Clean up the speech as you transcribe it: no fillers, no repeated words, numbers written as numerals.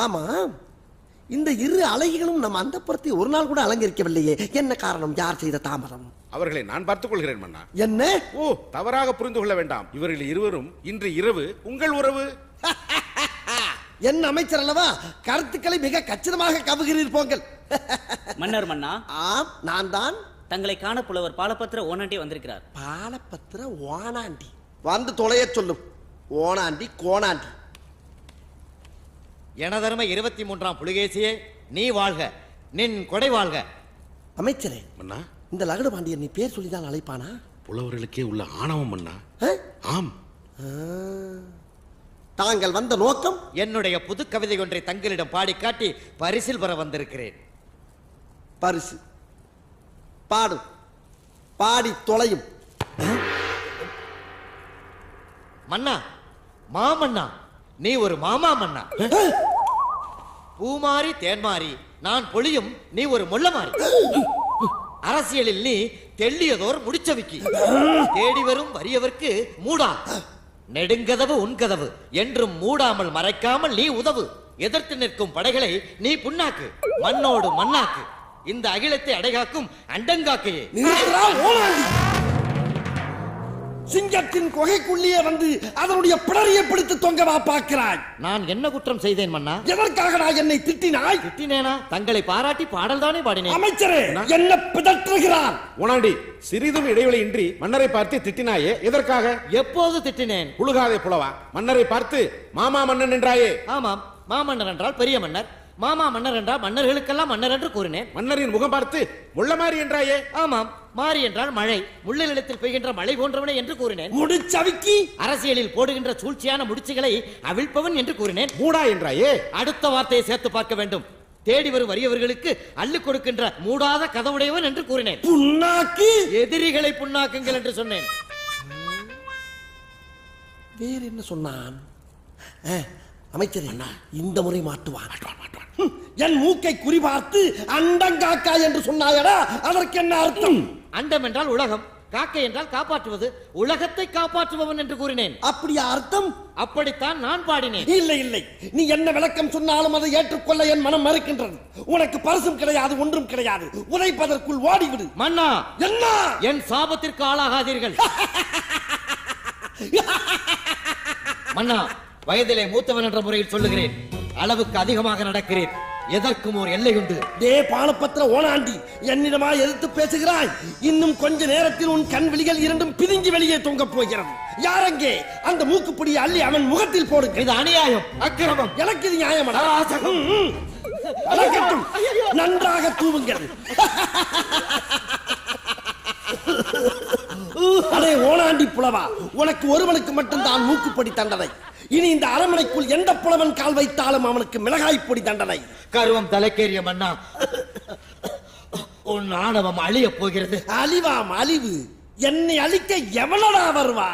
ஆமா, இந்த இரு அழகிகளும் நம் அந்தப்புறத்தை ஒரு நாள் கூட அலங்கரிக்கவில்லையே, என்ன காரணம்? யார் செய்த தாமதம்? அவர்களை நான் பார்த்துக் கொள்கிறேன் மன்னா. என்ன? ஓ, தவறாக புரிந்து கொள்ள வேண்டாம். இவர்கள் இருவரும் இன்று இரவு உங்கள் உறவு. என் அமைச்சர் அல்லவா, கருத்துக்களை மிக கச்சிதமாக கவுகிறீர் போங்கள். மன்னர் மன்னா, ஆம், நான் தான். தங்களை காண புலவர் பாலபத்திர ஓனாண்டி வந்திருக்கிறார். பாலபத்திர ஓனாண்டி வந்து தொலைய சொல்லும். ஓனாண்டி கோணாண்டி. எனதருமை 23ஆம் புலிகேசியே, நீ வாழ்க, நின் கொடை வாழ்க. அமைச்சரே, மன்னா, இந்த லகடு பாண்டியன் நீ பேர் சொல்லிதான் அழைப்பானா? புலவர்களுக்கே உள்ள ஆணவம் மன்னா. ஆம். தாங்கள் வந்த நோக்கம்? என்னுடைய புது கவிதை ஒன்றை தங்களிடம் பாடி காட்டி பரிசில் பெற வந்திருக்கிறேன். பரிசு பாடும், பாடி தொலையும். மன்னா, மாமன்னா, நீ ஒரு மாமா மன்னா. பூமாரி தேன்மாரி நான் பொழியும், நீ ஒரு முள்ளமாரி. அரசியலில் நீ தெள்ளியதோர் முடிச்சவிக்கி. தேடி வரும் வறியவர்க்கு மூடா, நெடுங்கதவு உன்கதவு என்றும் மூடாமல் மறைக்காமல் நீ உதவு. எதிர்த்து நிற்கும் படைகளை நீ புண்ணாக்கு, மண்ணோடு மண்ணாக்கு. இந்த அகிலத்தை அடைகாக்கும் அண்டங்காக்கையே. சிங்கத்தின் கொகைக்குள்ளே வந்து அதனுடைய பிடரியை பிடித்து தொங்கவா பார்க்கிறாய்? நான் என்ன குற்றம் செய்தேன் மன்னா? எதற்காக நான் என்னை திட்டினாய்? திட்டினேனா? தங்களை பாராட்டி பாடல் தானே பாடினேன். அமைச்சரே, என்ன பிதற்றுகிறான்? ஓனாண்டி, சிறிதும் இடைவெளியின்றி மன்னரை பார்த்து திட்டினாயே, எதற்காக? எப்போது திட்டினேன்? புழுகாதே புலவா. மன்னரை பார்த்து மாமா மன்னன் என்றாயே. ஆமாம், மாமன்னர் என்றால் பெரிய மன்னர், மாமா மன்னர் என்றால் மன்னர்களுக்கெல்லாம் மன்னர் என்று கூறினேன். மன்னரின் முகம் பார்த்து முள்ளமாரி என்றாயே. ஆமாம், மாறி என்றால் மழை, முள்ள நிலத்தில் பெய்கின்ற மழை போன்றவனே என்று கூறினேன். முடிச்சவிக்கி அரசியலில் போடுகின்ற சூழ்ச்சியான முடிச்சுகளை அவிழ்ப்பவன் என்று கூறினேன். மூடா என்றாயே. அடுத்த வார்த்தையை சேர்த்து பார்க்க வேண்டும். தேடி வரும் வறியவர்களுக்கு அள்ளி கொடுக்கின்ற மூடாத கதவுடையவன் என்று கூறினேன். புண்ணாக்கி எதிரிகளை புண்ணாக்குங்கள் என்று சொன்னேன். வேற என்ன சொன்னான்? அமைச்சரே, இந்த முறை மாட்டுவான். என் மூக்கை குறிபார்த்து அண்டங்காக்கா என்று சொன்னாயடா, அதற்கு என்ன அர்த்தம்? அண்டம் என்றால் உலகம், காக்கை என்றால் காப்பாற்றுவது, உலகத்தை காப்பாற்றுபவன் என்று கூறினேன். அப்படியா அர்த்தம்? அப்படித்தான் நான் பாடினேன். இல்லை இல்லை, நீ என்ன விளக்கம் சொன்னாலும் அதை ஏற்றுக்கொள்ள என் மனம் மறுக்கின்றது. உனக்கு பரிசும் கிடையாது, ஒன்றும் கிடையாது. உதைப்பதற்குள் ஓடிவிடு. மன்னா, என்ன? என் சாபத்திற்கு ஆளாகாதீர்கள். மன்னா, வயதிலே மூத்தவன் என்ற முறையில் சொல்லுகிறேன். அளவுக்கு அதிகமாக நடக்கிறேன். எதற்கும் ஒரு எல்லை உண்டு. டே பாலபத்திர ஓனாண்டி, என்னிடமா எதிர்த்து பேசுகிறாய்? இன்னும் கொஞ்ச நேரத்தில் உன் கண் விழிகள் இரண்டும் பிதுங்கி வெளியே தொங்க போகிறது. யாரங்கே? அந்த மூக்குப்பிடியை அள்ளி அவன் முகத்தில் போடுங்க. இது அநியாயம், அக்கிரமம். எனக்கு இது நியாயமடா? அடக்கட்டும், நன்றாக தூவுங்கள். அடே ஓனாண்டி புலவா, உனக்கு ஒருவனுக்கு மட்டும்தான் மூக்குப்படி தண்டனை. இனி இந்த அரண்மனைக்குள் எந்த புலவன் கால் வைத்தாலும் அவனுக்கு மிளகாய்ப்பொடி தண்டனை. கருவம் தலைக்கேறிய மன்னா, உன் ஆணவம் அழிய போகிறது. அழிவாம் அழிவு. என்னை அழிக்க எவனடா வருவா?